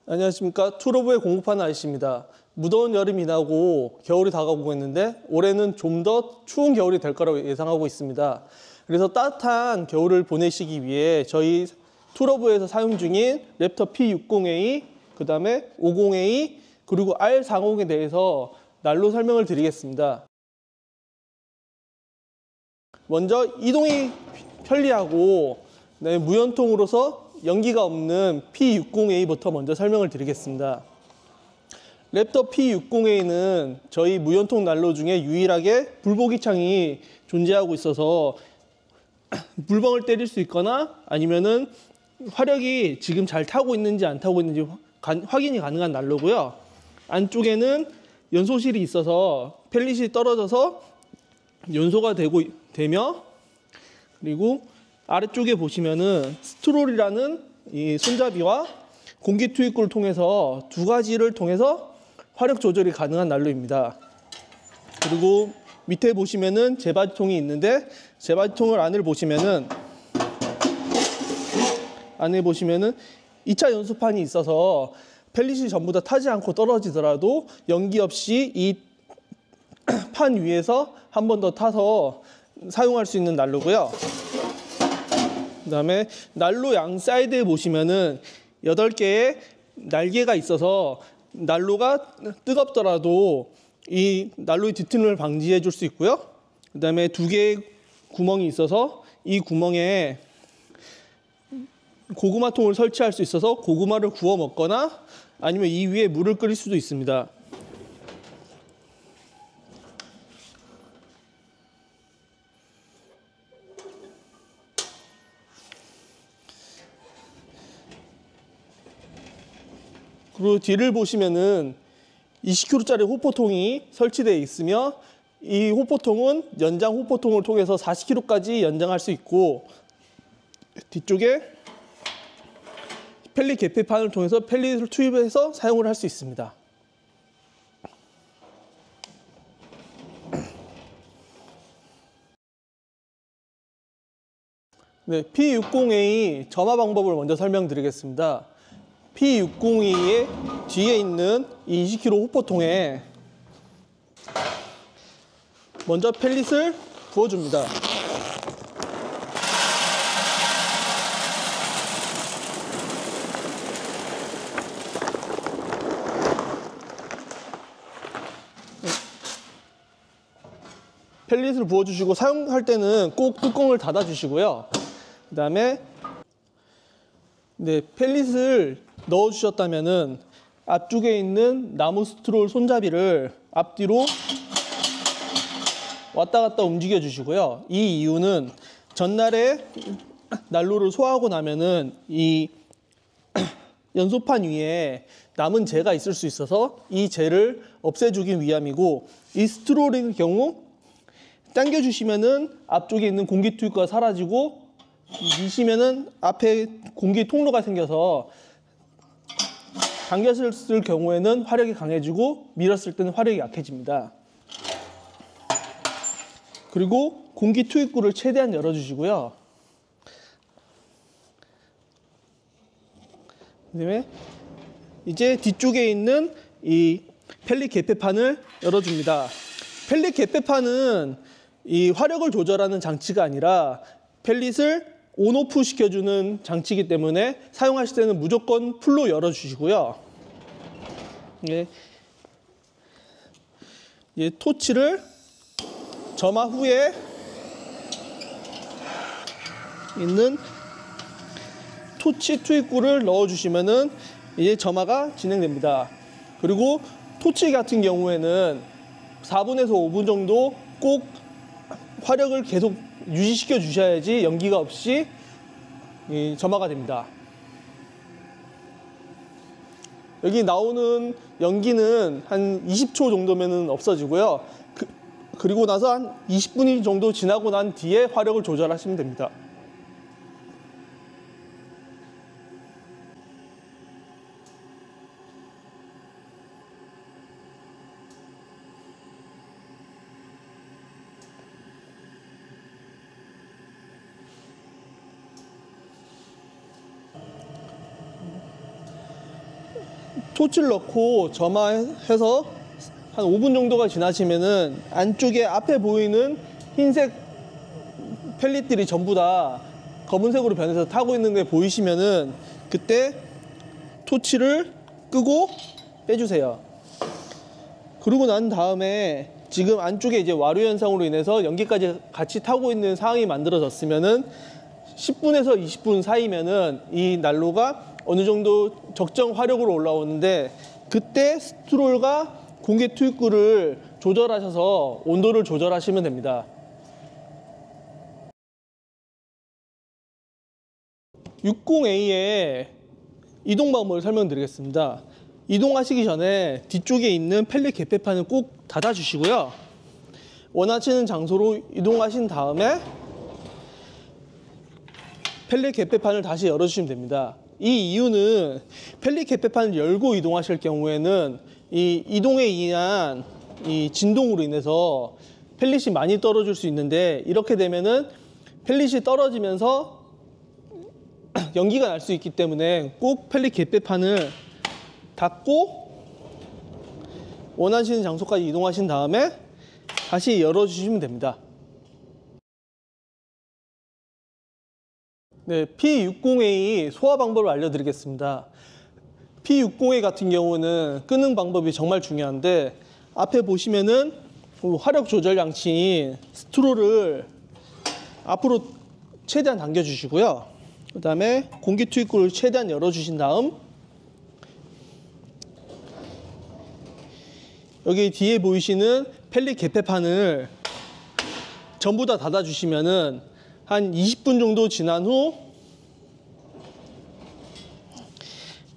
안녕하십니까. 투로브의 공급하는 아저씨입니다. 무더운 여름이 지나고 겨울이 다가오고 있는데 올해는 좀 더 추운 겨울이 될 거라고 예상하고 있습니다. 그래서 따뜻한 겨울을 보내시기 위해 저희 투로브에서 사용 중인 랩터 P60A, 그 다음에 50A, 그리고 R40에 대해서 난로 설명을 드리겠습니다. 먼저 이동이 편리하고 무연통으로서 연기가 없는 P60A부터 먼저 설명을 드리겠습니다. 랩터 P60A는 저희 무연통 난로 중에 유일하게 불보기 창이 존재하고 있어서 물방울 때릴 수 있거나 아니면은 화력이 지금 잘 타고 있는지 안 타고 있는지 확인이 가능한 난로고요. 안쪽에는 연소실이 있어서 펠릿이 떨어져서 연소가 되며, 그리고 아래쪽에 보시면은 스트롤이라는 이 손잡이와 공기 투입구를 통해서 두 가지를 통해서 화력 조절이 가능한 난로입니다. 그리고 밑에 보시면은 제바지통이 있는데, 제바지통을 안을 보시면은 2차 연소판이 있어서 펠릿이 전부 다 타지 않고 떨어지더라도 연기 없이 이 판 위에서 한 번 더 타서 사용할 수 있는 난로고요. 그 다음에 난로 양 사이드에 보시면은 8개의 날개가 있어서 난로가 뜨겁더라도 이 난로의 뒤틀림을 방지해 줄 수 있고요. 그 다음에 2개의 구멍이 있어서 이 구멍에 고구마통을 설치할 수 있어서 고구마를 구워 먹거나 아니면 이 위에 물을 끓일 수도 있습니다. 그리고 뒤를 보시면은 20kg짜리 호포통이 설치되어 있으며, 이 호포통은 연장 호포통을 통해서 40kg까지 연장할 수 있고, 뒤쪽에 펠릿 개폐판을 통해서 펠릿을 투입해서 사용을 할 수 있습니다. 네, P60A 점화 방법을 먼저 설명드리겠습니다. P60A의 뒤에 있는 이 20kg 호포통에 먼저 펠릿을 부어줍니다. 펠릿을 부어주시고 사용할 때는 꼭 뚜껑을 닫아주시고요. 그 다음에 펠릿을 넣어주셨다면은 앞쪽에 있는 나무 스트롤 손잡이를 앞뒤로 왔다 갔다 움직여 주시고요. 이 이유는 전날에 난로를 소화하고 나면은 이 연소판 위에 남은 재가 있을 수 있어서 이 재를 없애주기 위함이고, 이 스트롤의 경우 당겨주시면은 앞쪽에 있는 공기 투입구가 사라지고, 미시면은 앞에 공기 통로가 생겨서 당겼을 경우에는 화력이 강해지고 밀었을 때는 화력이 약해집니다. 그리고 공기 투입구를 최대한 열어주시고요. 그다음에 이제 뒤쪽에 있는 이 펠릿 개폐판을 열어줍니다. 펠릿 개폐판은 이 화력을 조절하는 장치가 아니라 펠릿을 온오프 시켜주는 장치이기 때문에 사용하실 때는 무조건 풀로 열어주시고요. 토치를 점화 후에 있는 토치 투입구를 넣어주시면은 이제 점화가 진행됩니다. 그리고 토치 같은 경우에는 4분에서 5분 정도 꼭 화력을 계속 유지시켜 주셔야지 연기가 없이 점화가 됩니다. 여기 나오는 연기는 한 20초 정도면 없어지고요. 그리고 나서 한 20분이 정도 지나고 난 뒤에 화력을 조절하시면 됩니다. 토치를 넣고 점화해서 한 5분 정도가 지나시면은 안쪽에 앞에 보이는 흰색 펠릿들이 전부 다 검은색으로 변해서 타고 있는 게 보이시면은 그때 토치를 끄고 빼주세요. 그러고 난 다음에 지금 안쪽에 이제 와류 현상으로 인해서 연기까지 같이 타고 있는 상황이 만들어졌으면은 10분에서 20분 사이면은 이 난로가 어느 정도 적정 화력으로 올라오는데 그때 스트롤과 공기 투입구를 조절하셔서 온도를 조절하시면 됩니다. 60A의 이동 방법을 설명드리겠습니다. 이동하시기 전에 뒤쪽에 있는 펠릿 개폐판을 꼭 닫아주시고요. 원하시는 장소로 이동하신 다음에 펠릿 개폐판을 다시 열어주시면 됩니다. 이 이유는 펠릿 개폐판을 열고 이동하실 경우에는 이 이동에 의한 이 진동으로 인해서 펠릿이 많이 떨어질 수 있는데 이렇게 되면은 펠릿이 떨어지면서 연기가 날 수 있기 때문에 꼭 펠릿 개폐판을 닫고 원하시는 장소까지 이동하신 다음에 다시 열어주시면 됩니다. 네, P60A 소화 방법을 알려드리겠습니다. P60A 같은 경우는 끄는 방법이 정말 중요한데 앞에 보시면은 화력 조절 장치인 스트롤을 앞으로 최대한 당겨주시고요. 그 다음에 공기 투입구를 최대한 열어주신 다음 여기 뒤에 보이시는 펠릿 개폐판을 전부 다 닫아주시면은 한 20분 정도 지난 후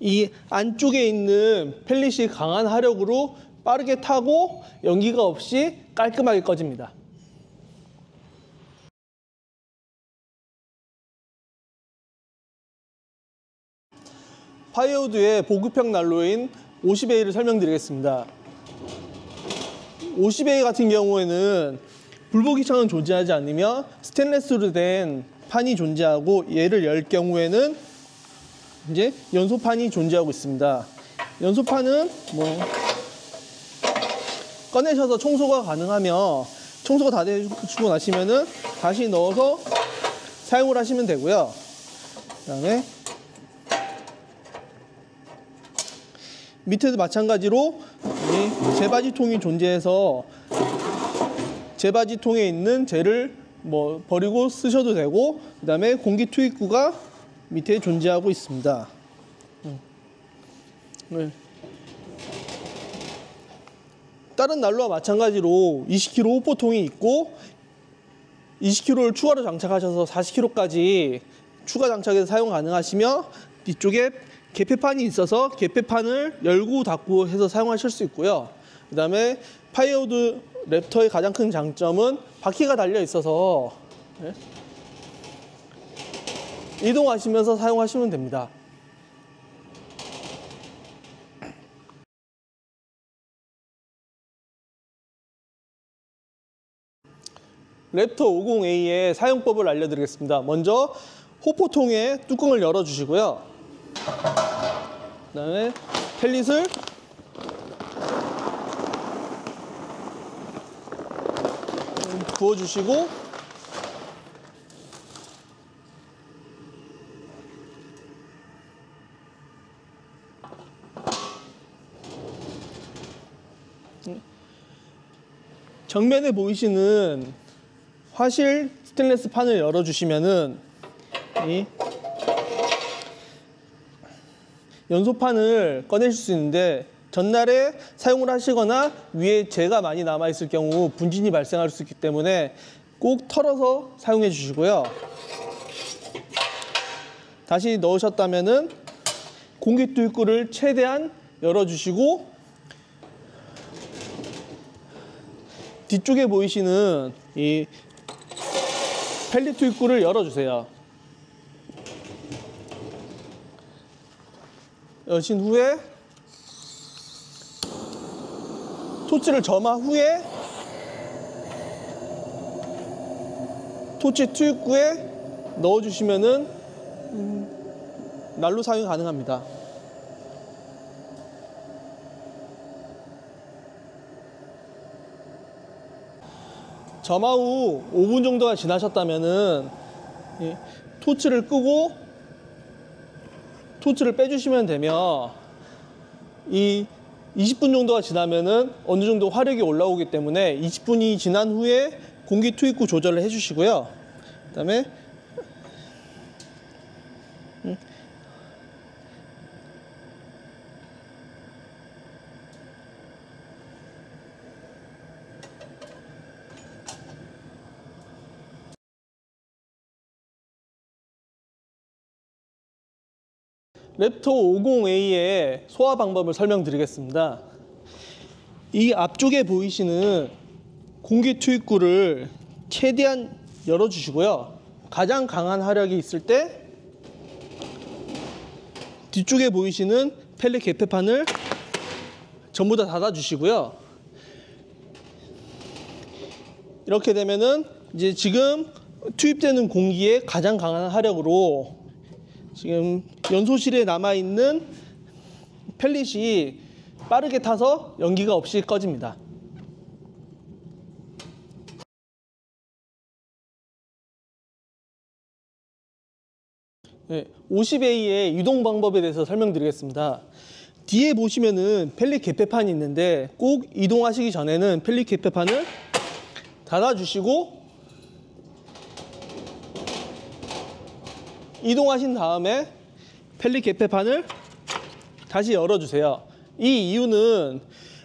이 안쪽에 있는 펠릿이 강한 화력으로 빠르게 타고 연기가 없이 깔끔하게 꺼집니다. 파이어우드의 보급형 난로인 50A를 설명드리겠습니다. 50A 같은 경우에는 불보기창은 존재하지 않으며 스테인리스로 된 판이 존재하고 얘를 열 경우에는 이제 연소판이 존재하고 있습니다. 연소판은 꺼내셔서 청소가 가능하며 청소가 다 되시고 나시면은 다시 넣어서 사용을 하시면 되고요. 그다음에 밑에도 마찬가지로 이 재바지통이 존재해서 재바지통에 있는 재를 버리고 쓰셔도 되고 그다음에 공기 투입구가 밑에 존재하고 있습니다. 네. 다른 난로와 마찬가지로 20kg 호포통이 있고 20kg를 추가로 장착하셔서 40kg까지 추가 장착해서 사용 가능하시며 뒤쪽에 개폐판이 있어서 개폐판을 열고 닫고 해서 사용하실 수 있고요. 그 다음에 파이어우드 랩터의 가장 큰 장점은 바퀴가 달려 있어서 이동하시면서 사용하시면 됩니다. 랩터 50A의 사용법을 알려드리겠습니다. 먼저 호포통의 뚜껑을 열어주시고요. 그 다음에 펠릿을 부어주시고 정면에 보이시는 화실 스테인리스 판을 열어주시면은 이 연소판을 꺼내실 수 있는데 전날에 사용을 하시거나 위에 재가 많이 남아있을 경우 분진이 발생할 수 있기 때문에 꼭 털어서 사용해 주시고요. 다시 넣으셨다면은 공기 투입구를 최대한 열어주시고 뒤쪽에 보이시는 이 펠릿 투입구를 열어주세요. 여신 후에 토치를 점화 후에 토치 투입구에 넣어주시면은 난로 사용이 가능합니다. 점화 후 5분 정도가 지나셨다면은 토치를 끄고 토치를 빼주시면 되며, 이 20분 정도가 지나면은 어느 정도 화력이 올라오기 때문에 20분이 지난 후에 공기 투입구 조절을 해주시고요. 그다음에 랩터 50A의 소화 방법을 설명드리겠습니다. 이 앞쪽에 보이시는 공기 투입구를 최대한 열어주시고요. 가장 강한 화력이 있을 때 뒤쪽에 보이시는 펠릿 개폐판을 전부 다 닫아주시고요. 이렇게 되면은 이제 지금 투입되는 공기의 가장 강한 화력으로 지금 연소실에 남아있는 펠릿이 빠르게 타서 연기가 없이 꺼집니다. 네, 50A의 이동 방법에 대해서 설명드리겠습니다. 뒤에 보시면은 펠릿 개폐판이 있는데 꼭 이동하시기 전에는 펠릿 개폐판을 닫아주시고 이동하신 다음에 펠릿 개폐판을 다시 열어주세요. 이 이유는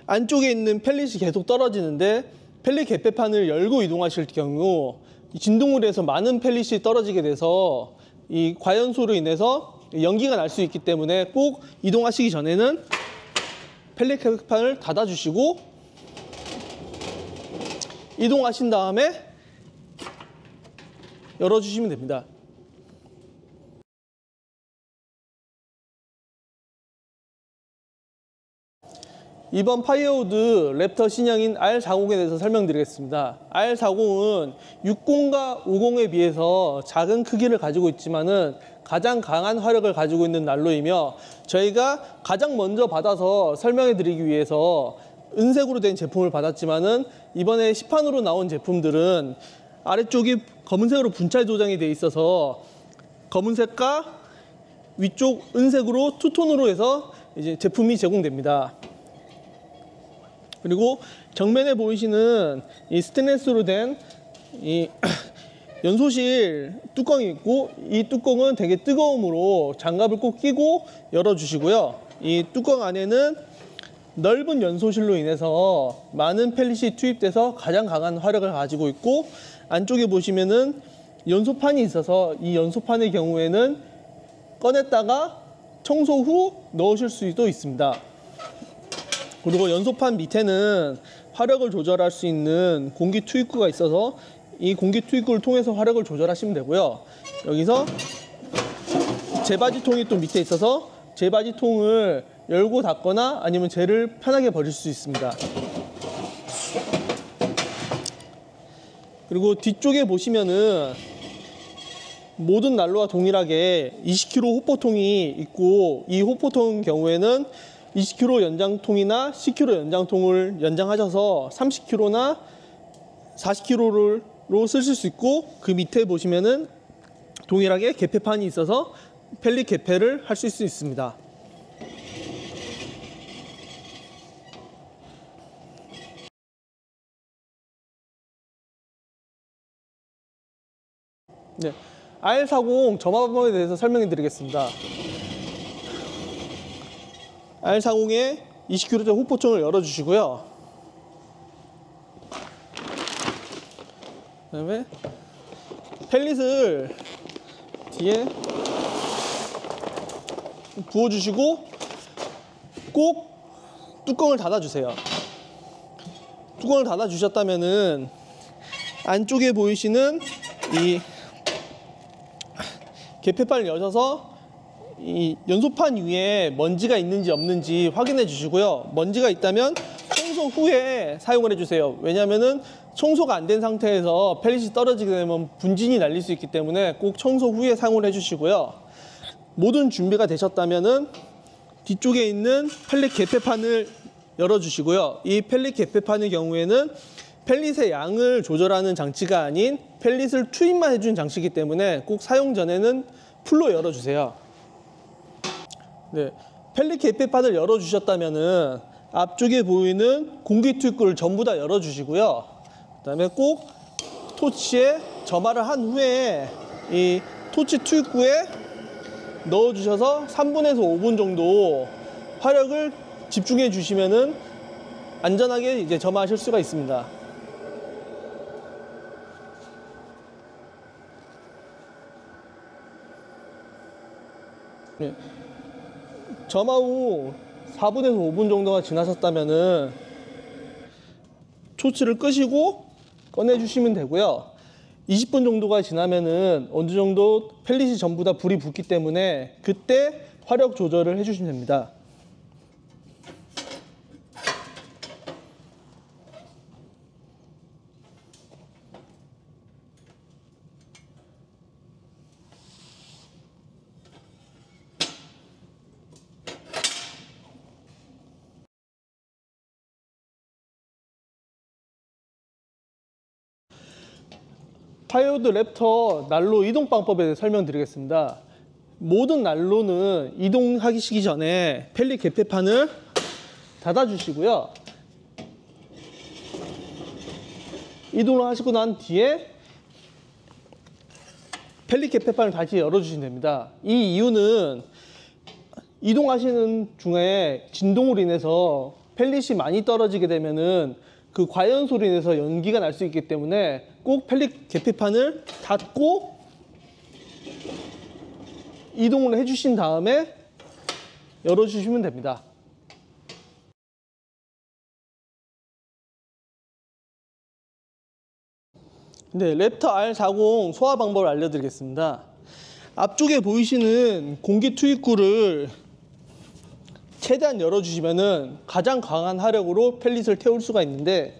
안쪽에 있는 펠릿이 계속 떨어지는데 펠릿 개폐판을 열고 이동하실 경우 진동으로 해서 많은 펠릿이 떨어지게 돼서 이 과연소로 인해서 연기가 날 수 있기 때문에 꼭 이동하시기 전에는 펠릿 개폐판을 닫아주시고 이동하신 다음에 열어주시면 됩니다. 이번 파이어우드 랩터 신형인 R40에 대해서 설명드리겠습니다. R40은 60과 50에 비해서 작은 크기를 가지고 있지만은 가장 강한 화력을 가지고 있는 난로이며, 저희가 가장 먼저 받아서 설명해 드리기 위해서 은색으로 된 제품을 받았지만은 이번에 시판으로 나온 제품들은 아래쪽이 검은색으로 분찰 도장이 되어 있어서 검은색과 위쪽 은색으로 투톤으로 해서 이제 제품이 제공됩니다. 그리고 정면에 보이시는 이 스테인리스로 된 이 연소실 뚜껑이 있고, 이 뚜껑은 되게 뜨거움으로 장갑을 꼭 끼고 열어주시고요. 이 뚜껑 안에는 넓은 연소실로 인해서 많은 펠릿이 투입돼서 가장 강한 화력을 가지고 있고, 안쪽에 보시면은 연소판이 있어서 이 연소판의 경우에는 꺼냈다가 청소 후 넣으실 수도 있습니다. 그리고 연소판 밑에는 화력을 조절할 수 있는 공기 투입구가 있어서 이 공기 투입구를 통해서 화력을 조절하시면 되고요. 여기서 재바지통이 또 밑에 있어서 재바지통을 열고 닫거나 아니면 재를 편하게 버릴 수 있습니다. 그리고 뒤쪽에 보시면은 모든 난로와 동일하게 20kg 호포통이 있고, 이 호포통 경우에는 20kg 연장통이나 10kg 연장통을 연장하셔서 30kg나 40kg로 쓰실 수 있고, 그 밑에 보시면은 동일하게 개폐판이 있어서 펠릿 개폐를 하실 수 있습니다. 네, R40 점화 방법에 대해서 설명해 드리겠습니다. R40의 20kg짜리 호포통을 열어주시고요. 그 다음에 펠릿을 뒤에 부어주시고 꼭 뚜껑을 닫아주세요. 뚜껑을 닫아주셨다면은 안쪽에 보이시는 이 개폐판을 여셔서 이 연소판 위에 먼지가 있는지 없는지 확인해 주시고요. 먼지가 있다면 청소 후에 사용을 해주세요. 왜냐하면은 청소가 안 된 상태에서 펠릿이 떨어지게 되면 분진이 날릴 수 있기 때문에 꼭 청소 후에 사용을 해주시고요. 모든 준비가 되셨다면은 뒤쪽에 있는 펠릿 개폐판을 열어주시고요. 이 펠릿 개폐판의 경우에는 펠릿의 양을 조절하는 장치가 아닌 펠릿을 투입만 해주는 장치이기 때문에 꼭 사용 전에는 풀로 열어주세요. 네, 펠릿 개폐판을 열어주셨다면은 앞쪽에 보이는 공기 투입구를 전부 다 열어주시고요. 그다음에 꼭 토치에 점화를 한 후에 이 토치 투입구에 넣어주셔서 3분에서 5분 정도 화력을 집중해 주시면은 안전하게 이제 점화하실 수가 있습니다. 네. 점화 후 4분에서 5분 정도가 지나셨다면은 토치를 끄시고 꺼내 주시면 되고요. 20분 정도가 지나면은 어느 정도 펠릿이 전부 다 불이 붙기 때문에 그때 화력 조절을 해 주시면 됩니다. 파이어우드 랩터 난로 이동 방법에 대해 설명드리겠습니다. 모든 난로는 이동하시기 전에 펠릿 개폐판을 닫아주시고요. 이동을 하시고 난 뒤에 펠릿 개폐판을 다시 열어주시면 됩니다. 이 이유는 이동하시는 중에 진동으로 인해서 펠릿이 많이 떨어지게 되면은 그 과연소로 인해서 연기가 날 수 있기 때문에 꼭 펠릿 개폐판을 닫고 이동을 해주신 다음에 열어주시면 됩니다. 네, 랩터 R40 소화 방법을 알려드리겠습니다. 앞쪽에 보이시는 공기 투입구를 최대한 열어주시면은 가장 강한 화력으로 펠릿을 태울 수가 있는데,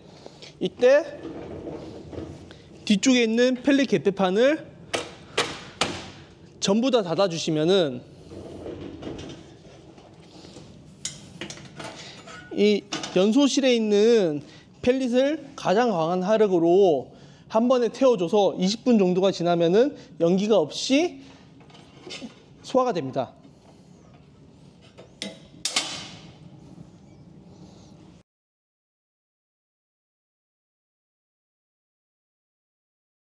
이때 뒤쪽에 있는 펠릿 개폐판을 전부 다 닫아주시면은 이 연소실에 있는 펠릿을 가장 강한 화력으로 한 번에 태워줘서 20분 정도가 지나면은 연기가 없이 소화가 됩니다.